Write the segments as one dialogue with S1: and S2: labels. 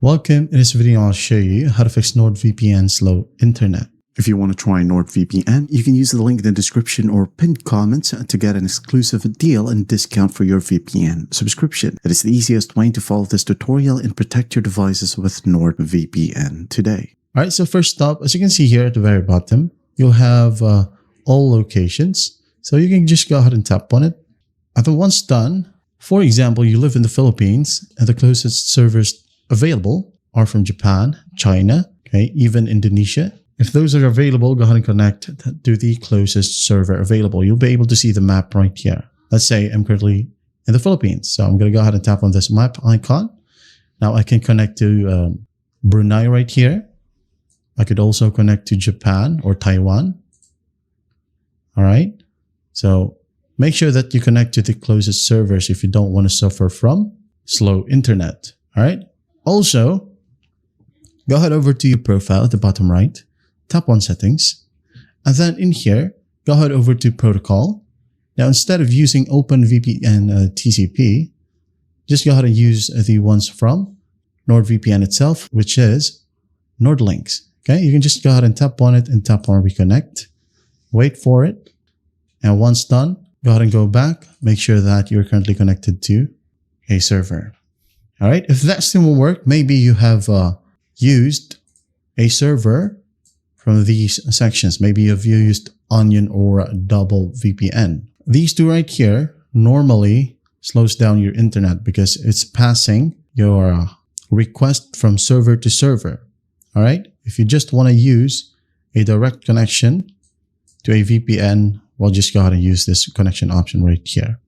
S1: Welcome. In this video, I'll show you how to fix NordVPN slow internet. If you want to try NordVPN, you can use the link in the description or pinned comments to get an exclusive deal and discount for your VPN subscription. It is the easiest way to follow this tutorial and protect your devices with NordVPN today. All right, so first up, as you can see here at the very bottom, you'll have all locations. So you can just go ahead and tap on it. And then once done, for example, you live in the Philippines and the closest servers available are from Japan, China, okay, even Indonesia. If those are available, go ahead and connect to the closest server available. You'll be able to see the map right here. Let's say I'm currently in the Philippines. So I'm going to go ahead and tap on this map icon. Now I can connect to Brunei right here. I could also connect to Japan or Taiwan. All right. So make sure that you connect to the closest servers if you don't want to suffer from slow internet. All right. Also, go ahead over to your profile at the bottom right, tap on settings, and then in here, go ahead over to protocol. Now, instead of using OpenVPN TCP, just go ahead and use the ones from NordVPN itself, which is NordLynx. Okay, you can just go ahead and tap on it and tap on reconnect, wait for it. And once done, go ahead and go back, make sure that you're currently connected to a server. All right, if that still won't work, maybe you have used a server from these sections. Maybe you've used Onion or Double VPN. These two right here normally slows down your internet because it's passing your request from server to server. All right, if you just want to use a direct connection to a VPN, well, just go ahead and use this connection option right here.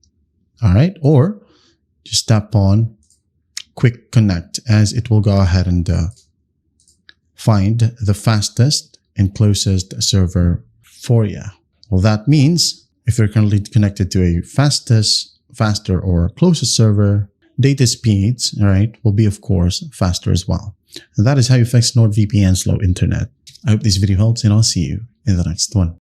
S1: All right, or just tap on Quick Connect, as it will go ahead and find the fastest and closest server for you. Well, that means if you're currently connected to a faster or closest server, data speeds, all right, will be, of course, faster as well. And that is how you fix NordVPN slow internet. I hope this video helps, and I'll see you in the next one.